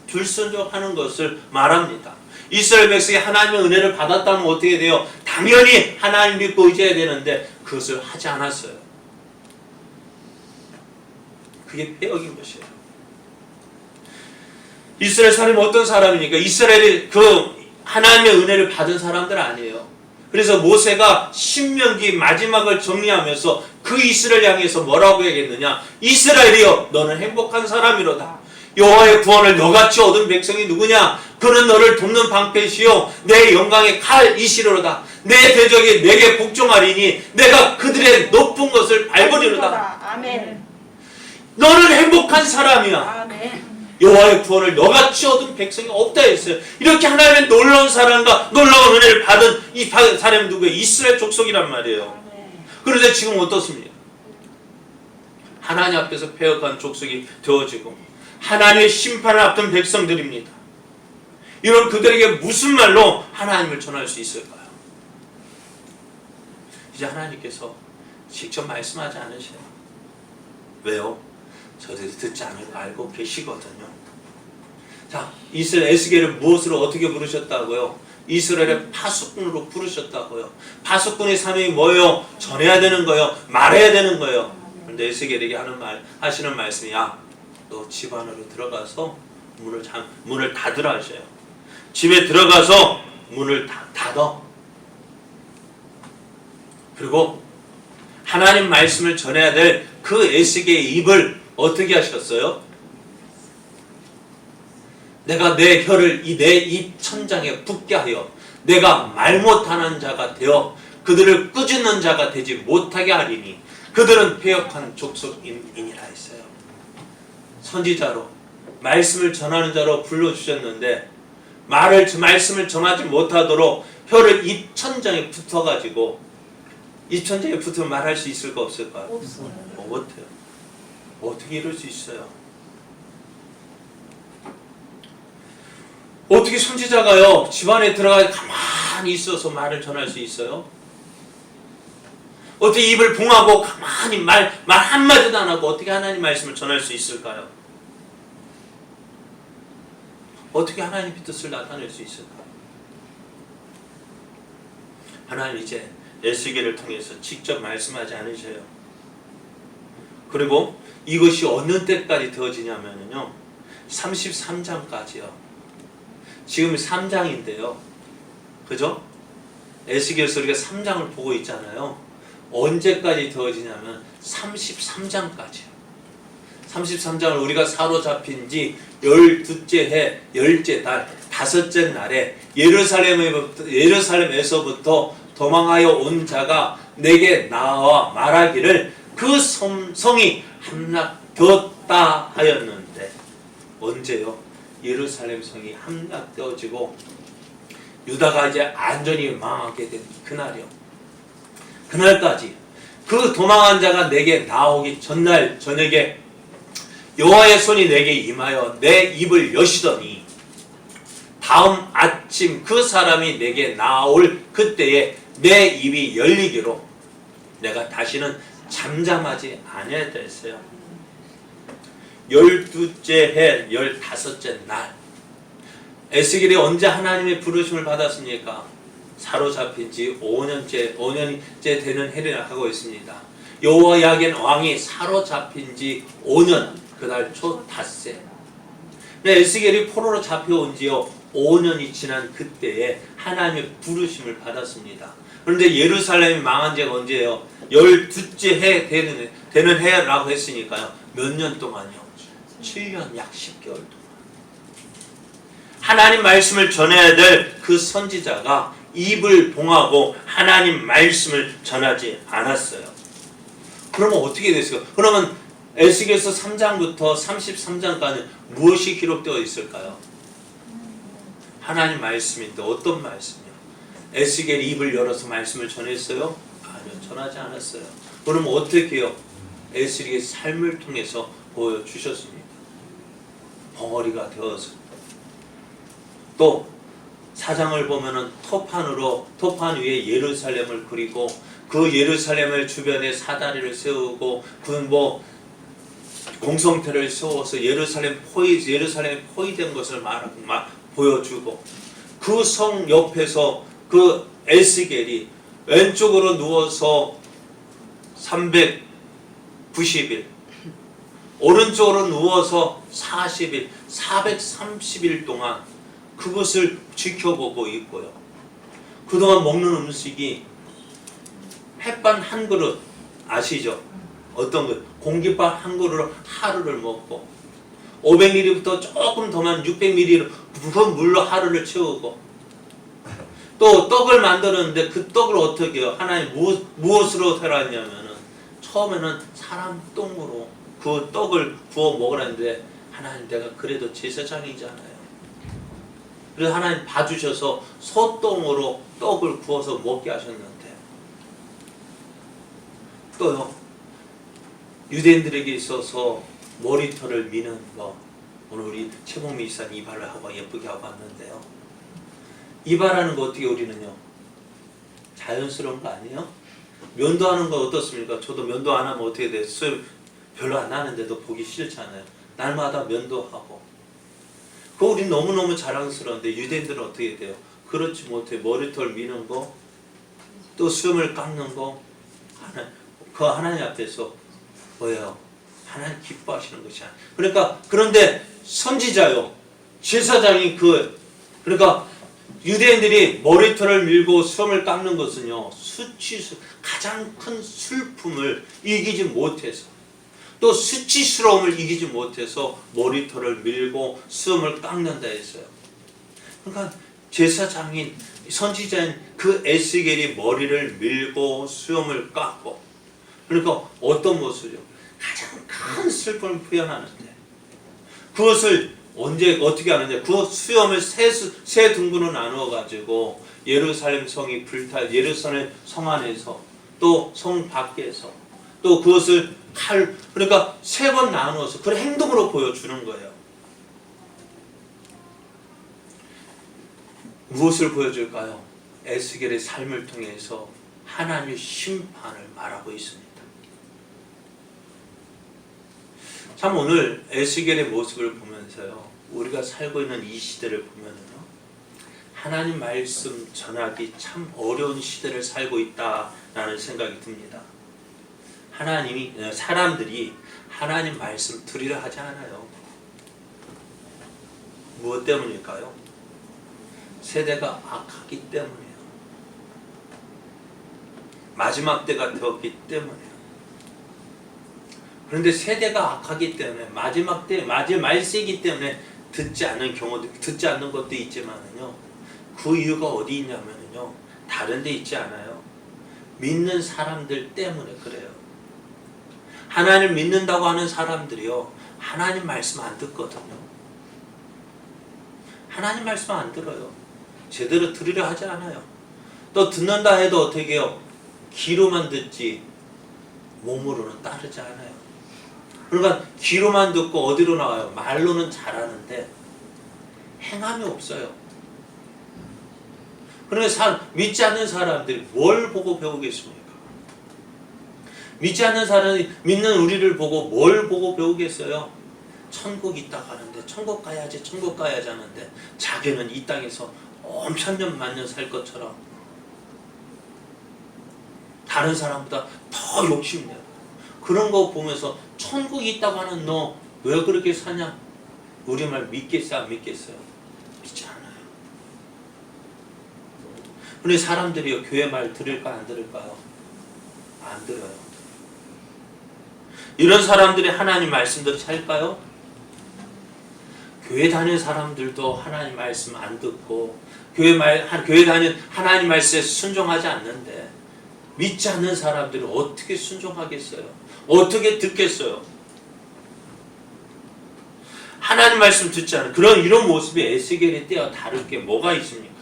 불순종하는 것을 말합니다. 이스라엘 백성이 하나님의 은혜를 받았다면 어떻게 돼요? 당연히 하나님 믿고 의지해야 되는데 그것을 하지 않았어요. 그게 패역인 것이에요. 이스라엘 사람이 어떤 사람이니까? 이스라엘이 그 하나님의 은혜를 받은 사람들 아니에요. 그래서 모세가 신명기 마지막을 정리하면서 그 이스라엘 향해서 뭐라고 해야겠느냐? 이스라엘이여 너는 행복한 사람이로다. 여호와의 구원을 너같이 얻은 백성이 누구냐? 그는 너를 돕는 방패시요 내 영광의 칼이시로다. 내 대적이 내게 복종하리니 내가 그들의 높은 것을 밟으리로다. 아멘. 너는 행복한 사람이야. 아멘. 여호와의 구원을 너같이 얻은 백성이 없다 했어요. 이렇게 하나님의 놀라운 사랑과 놀라운 은혜를 받은 이 사람이 누구예요? 이스라엘 족속이란 말이에요. 그런데 지금 어떻습니까? 하나님 앞에서 패역한 족속이 되어지고 하나님의 심판을 앞둔 백성들입니다. 이런 그들에게 무슨 말로 하나님을 전할 수 있을까요? 이제 하나님께서 직접 말씀하지 않으세요. 왜요? 저들이 듣지 않을 거 알고 계시거든요. 자, 이스라엘 에스겔을 무엇으로 어떻게 부르셨다고요? 이스라엘의 파수꾼으로 부르셨다고요. 파수꾼의 사명이 뭐예요? 전해야 되는 거예요. 말해야 되는 거예요. 그런데 에스겔에게 하시는 말씀이 너 집 안으로 들어가서 문을 닫으라 하셔요. 집에 들어가서 문을 닫아. 그리고 하나님 말씀을 전해야 될 그 에스겔의 입을 어떻게 하셨어요? 내가 내 혀를 내 입 천장에 붙게 하여 내가 말 못하는 자가 되어 그들을 꾸짖는 자가 되지 못하게 하리니 그들은 패역한 족속이니라 했어요. 선지자로 말씀을 전하는 자로 불러주셨는데 말씀을 전하지 못하도록 혀를 입 천장에 붙어가지고 입 천장에 붙으면 말할 수 있을까 없을까요? 없어요. 못해요. 어떻게 이럴 수 있어요? 어떻게 선지자가요 집안에 들어가 가만히 있어서 말을 전할 수 있어요? 어떻게 입을 봉하고 가만히 말 한마디도 안 하고 어떻게 하나님 말씀을 전할 수 있을까요? 어떻게 하나님의 뜻을 나타낼 수 있을까요? 하나님 이제 에스겔을 통해서 직접 말씀하지 않으셔요. 그리고 이것이 어느 때까지 되어지냐면요, 33장까지요. 지금 3장인데요, 그죠? 에스겔서 우리가 3장을 보고 있잖아요. 언제까지 되어지냐면 33장까지요. 33장을 우리가 사로잡힌 지 12째 해, 10째 달, 5째 날에 예루살렘에서부터 도망하여 온 자가 내게 나와 말하기를 그 성이 함락되었다 하였는데, 언제요? 예루살렘 성이 함락되어지고 유다가 이제 안전히 망하게 된 그날이요. 그날까지 그 도망한 자가 내게 나오기 전날 저녁에 여호와의 손이 내게 임하여 내 입을 여시더니 다음 아침 그 사람이 내게 나올 그때에 내 입이 열리기로 내가 다시는 잠잠하지 아니하였다 했어요. 12째 해 15째 날 에스겔이 언제 하나님의 부르심을 받았습니까? 사로잡힌 지 5년째 되는 해를 하고 있습니다. 여호야긴 왕이 사로잡힌 지 5년 그달 초 닷새. 에스겔이 포로로 잡혀온 지요 5년이 지난 그때에 하나님의 부르심을 받았습니다. 그런데 예루살렘이 망한 지가 언제예요? 12째 해 되는 해라고 했으니까요. 몇 년 동안요? 7년, 약 10개월 동안. 하나님 말씀을 전해야 될 그 선지자가 입을 봉하고 하나님 말씀을 전하지 않았어요. 그러면 어떻게 됐을까요? 그러면 에스겔서 3장부터 33장까지 무엇이 기록되어 있을까요? 하나님 말씀인데 어떤 말씀이요? 에스겔이 입을 열어서 말씀을 전했어요? 아니요, 전하지 않았어요. 그러면 어떻게 해요? 에스겔의 삶을 통해서 보여주셨습니다. 벙어리가 되어서. 또 사장을 보면은 토판 위에 예루살렘을 그리고 그 예루살렘을 주변에 사다리를 세우고 그 공성태를 세워서 예루살렘 포위된 것을 보여주고 그 성 옆에서 그 에스겔이 왼쪽으로 누워서 390일 오른쪽으로 누워서 40일 430일 동안 그것을 지켜보고 있고요. 그동안 먹는 음식이 햇반 한 그릇 아시죠? 어떤 것? 공깃밥 한 그릇으로 하루를 먹고 500ml부터 조금 더 많은 600ml로 무거운 물로 하루를 채우고 또 떡을 만드는데 그 떡을 어떻게 해요? 하나님 무엇으로 해놨냐면은 처음에는 사람 똥으로 그 떡을 구워 먹으라는데 하나님 내가 그래도 제사장이잖아요. 그래서 하나님 봐주셔서 소똥으로 떡을 구워서 먹게 하셨는데 또요 유대인들에게 있어서 머리털을 미는 거 오늘 우리 최봉미 이사님 이발을 하고 예쁘게 하고 왔는데요. 이발하는 거 어떻게 우리는요 자연스러운 거 아니에요? 면도하는 거 어떻습니까? 저도 면도 안 하면 어떻게 돼요? 수염 별로 안 나는데도 보기 싫잖아요. 날마다 면도하고 그거 우린 너무너무 자랑스러운데 유대인들은 어떻게 돼요? 그렇지 못해. 머리털 미는 거 또 수염을 깎는 거 그 하나님 앞에서 뭐예요? 하나님 기뻐하시는 것이 아니에요. 그러니까 그런데 선지자요 제사장이 그러니까 유대인들이 머리털을 밀고 수염을 깎는 것은요 가장 큰 슬픔을 이기지 못해서 또 수치스러움을 이기지 못해서 머리털을 밀고 수염을 깎는다 했어요. 그러니까 제사장인 선지자인 그 에스겔이 머리를 밀고 수염을 깎고 그러니까 어떤 모습이요? 가장 큰 슬픔을 표현하는데 그것을 어떻게 하느냐? 그 수염을 세 등분으로 나누어 가지고 예루살렘 성이 예루살렘 성 안에서 또 성 밖에서 또 그것을 그러니까 3번 나누어서 그 행동으로 보여주는 거예요. 무엇을 보여줄까요? 에스겔의 삶을 통해서 하나님의 심판을 말하고 있습니다. 참 오늘 에스겔의 모습을 보면서요, 우리가 살고 있는 이 시대를 보면요, 하나님 말씀 전하기 참 어려운 시대를 살고 있다라는 생각이 듭니다. 사람들이 하나님 말씀 들으려 하지 않아요. 무엇 때문일까요? 세대가 악하기 때문이에요. 마지막 때가 되었기 때문이에요. 그런데 세대가 악하기 때문에 마지막 때, 말세이기 때문에 듣지 않는 것도 있지만은요, 그 이유가 어디 있냐면요, 다른 데 있지 않아요. 믿는 사람들 때문에 그래요. 하나님을 믿는다고 하는 사람들이요, 하나님 말씀 안 듣거든요. 하나님 말씀 안 들어요. 제대로 들으려 하지 않아요. 또 듣는다 해도 어떻게 해요? 귀로만 듣지 몸으로는 따르지 않아요. 그러니까 귀로만 듣고 어디로 나와요? 말로는 잘하는데 행함이 없어요. 그러니까 믿지 않는 사람들이 뭘 보고 배우겠습니까? 믿지 않는 사람이 믿는 우리를 보고 뭘 보고 배우겠어요? 천국 있다고 하는데 천국 가야지 하는데 자기는 이 땅에서 엄청 년 만년 살 것처럼 다른 사람보다 더 욕심내요. 그런 거 보면서 천국이 있다고 하는 너 왜 그렇게 사냐? 우리 말 믿겠어요? 안 믿겠어요? 믿지 않아요. 근데 사람들이요, 교회 말 들을까 안 들을까요? 안 들어요. 이런 사람들이 하나님 말씀대로 살까요? 교회 다니는 사람들도 하나님 말씀 안 듣고 교회 다니는 하나님 말씀에 순종하지 않는데 믿지 않는 사람들이 어떻게 순종하겠어요? 어떻게 듣겠어요? 하나님 말씀 듣지 않은 이런 모습이 에스겔의 때와 다를 게 뭐가 있습니까?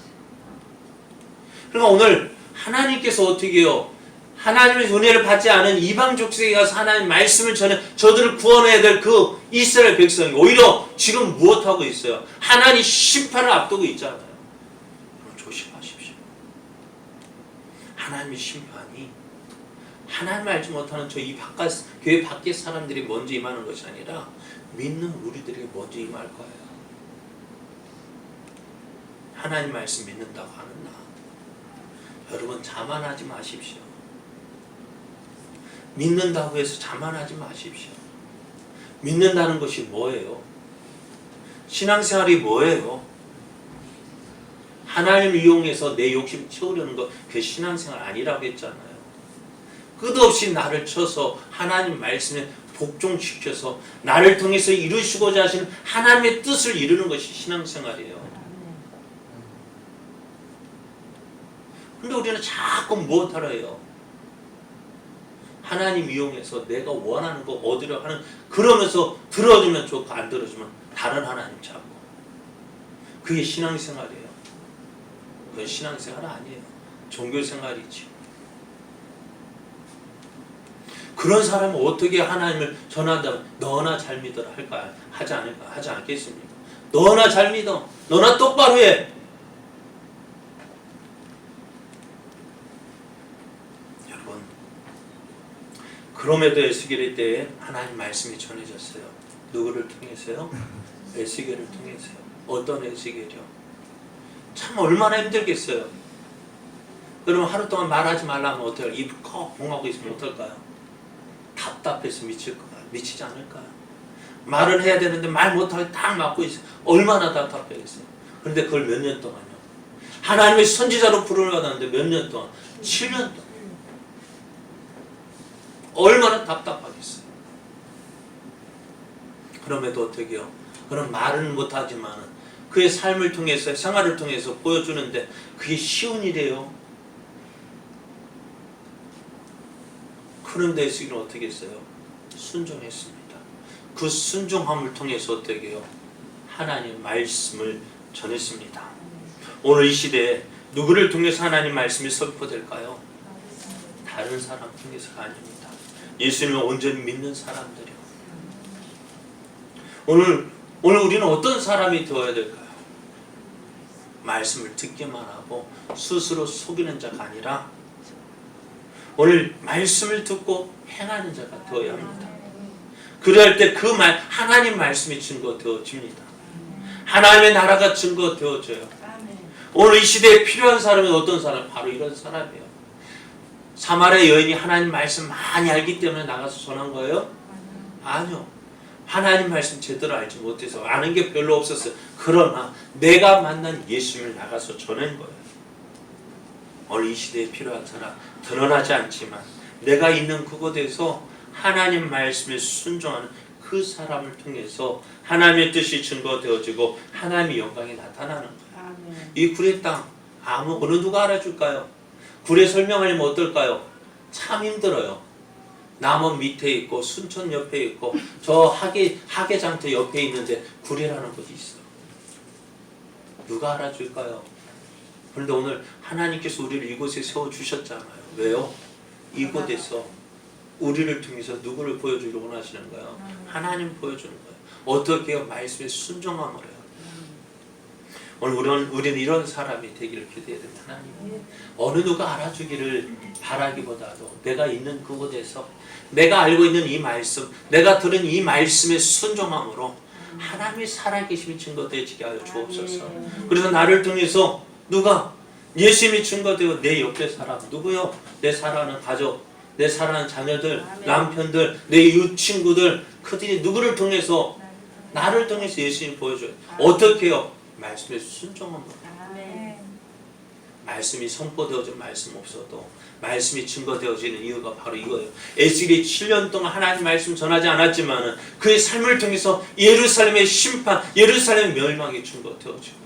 그러니까 오늘 하나님께서 어떻게 해요? 하나님의 은혜를 받지 않은 이방 족속에 가서 하나님 말씀을 전해 저들을 구원해야 될 그 이스라엘 백성이 오히려 지금 무엇하고 있어요? 하나님 심판을 앞두고 있잖아요. 조심하십시오. 하나님의 심판이 하나님 알지 못하는 교회 밖의 사람들이 먼저 임하는 것이 아니라 믿는 우리들에게 먼저 임할 거예요. 하나님 말씀 믿는다고 하는 나, 여러분 자만하지 마십시오. 믿는다고 해서 자만하지 마십시오. 믿는다는 것이 뭐예요? 신앙생활이 뭐예요? 하나님을 이용해서 내 욕심 채우려는 거, 그게 신앙생활 아니라고 했잖아요. 끝없이 나를 쳐서 하나님 말씀에 복종시켜서 나를 통해서 이루시고자 하시는 하나님의 뜻을 이루는 것이 신앙생활이에요. 근데 우리는 자꾸 무엇하러 해요? 하나님 이용해서 내가 원하는 거 얻으려 하는, 그러면서 들어주면 좋고 안 들어주면 다른 하나님 찾고, 그게 신앙생활이에요. 그건 신앙생활 아니에요. 종교생활이지. 그런 사람은 어떻게 하나님을 전한다면 너나 잘 믿어라 할까? 하지 않겠습니까? 너나 잘 믿어. 너나 똑바로 해. 여러분, 그럼에도 에스겔의 때에 하나님 말씀이 전해졌어요. 누구를 통해서요? 에스겔을 통해서요. 어떤 에스겔이요? 참 얼마나 힘들겠어요. 그러면 하루 동안 말하지 말라면 어떡해요? 입 콕 봉하고 있으면 어떨까요? 답답해서 미치지 않을까요? 말을 해야 되는데 말 못하게 딱 막고 있어요. 얼마나 답답하겠어요. 그런데 그걸 몇 년 동안요? 하나님의 선지자로 부름을 받았는데 몇 년 동안? 7년 동안. 얼마나 답답하겠어요. 그럼에도 어떻게 해요? 그런 말은 못하지만 그의 삶을 통해서, 생활을 통해서 보여주는데 그게 쉬운 일이에요. 그런데 에스겔은 어떻게 했어요? 순종했습니다. 그 순종함을 통해서 어떻게 해요? 하나님 말씀을 전했습니다. 오늘 이 시대에 누구를 통해서 하나님 말씀이 선포될까요? 다른 사람 통해서가 아닙니다. 예수님을 온전히 믿는 사람들이요. 오늘 우리는 어떤 사람이 되어야 될까요? 말씀을 듣기만 하고 스스로 속이는 자가 아니라 오늘 말씀을 듣고 행하는 자가 되어야 합니다. 그럴 때 그 말 하나님 말씀이 증거 되어집니다. 하나님의 나라가 증거 되어져요. 오늘 이 시대에 필요한 사람이 어떤 사람? 바로 이런 사람이에요. 사마리아 여인이 하나님 말씀 많이 알기 때문에 나가서 전한 거예요? 아니요. 하나님 말씀 제대로 알지 못해서 아는 게 별로 없었어요. 그러나 내가 만난 예수님을 나가서 전한 거예요. 오늘 이 시대에 필요한 사람, 드러나지 않지만 내가 있는 그곳에서 하나님 말씀에 순종하는 그 사람을 통해서 하나님의 뜻이 증거되어지고 하나님의 영광이 나타나는 거예요. 이 구례 땅 어느 누가 알아줄까요? 구례 설명하려면 어떨까요? 참 힘들어요. 남원 밑에 있고 순천 옆에 있고 저 하계장터 옆에 있는데 구례라는 곳이 있어요. 누가 알아줄까요? 그런데 오늘 하나님께서 우리를 이곳에 세워주셨잖아요. 왜요? 이곳에서 우리를 통해서 누구를 보여주기를 원하시는 거예요? 하나님 보여주는 거예요. 어떻게 해요? 말씀에 순종함을 해요. 오늘 우리는 이런 사람이 되기를 기대해야 됩니다. 하나님 어느 누가 알아주기를 바라기보다도 내가 있는 그곳에서 내가 알고 있는 이 말씀, 내가 들은 이 말씀에 순종함으로 하나님의 살아계심이 증거되어지게 하여 주옵소서. 그래서 나를 통해서 누가 예수님이 증거되어 내 옆에 사람 누구요? 내 사랑하는 가족, 내 사랑하는 자녀들, 남편들, 내 이웃 친구들 그들이 누구를 통해서 나를 통해서 예수님 보여줘요. 어떻게 해요? 말씀에 순종합니다. 말씀이 선포되어진 말씀 없어도 말씀이 증거되어지는 이유가 바로 이거예요. 에스겔이 7년 동안 하나님 말씀 전하지 않았지만 그의 삶을 통해서 예루살렘의 심판, 예루살렘 멸망이 증거되어지고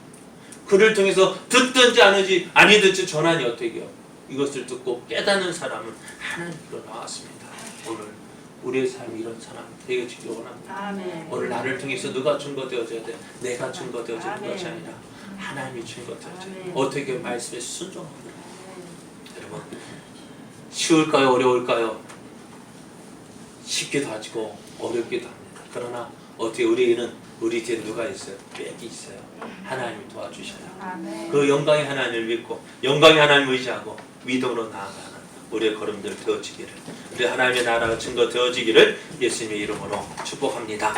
그를 통해서 듣든지 아니 듣지 전하니 어떻게 해요? 이것을 듣고 깨닫는 사람은 하나님께로 나왔습니다. 오늘 우리의 삶이 이런 사람 되어지기 원합니다. 오늘 나를 통해서 누가 증거되어져야 돼? 내가 증거되어지는 것이 아니라 하나님이 증거되어져야 돼. 어떻게 말씀에 순종합니다. 여러분 쉬울까요? 어려울까요? 쉽기도 하고 어렵기도 합니다. 그러나 어떻게 우리는 우리 뒤에 누가 있어요? 빽이 있어요. 하나님이 도와주셔요. 그 영광의 하나님을 믿고 영광의 하나님을 의지하고 믿음으로 나아가는 우리의 걸음들 되어지기를 우리 하나님의 나라가 증거되어지기를 예수님의 이름으로 축복합니다.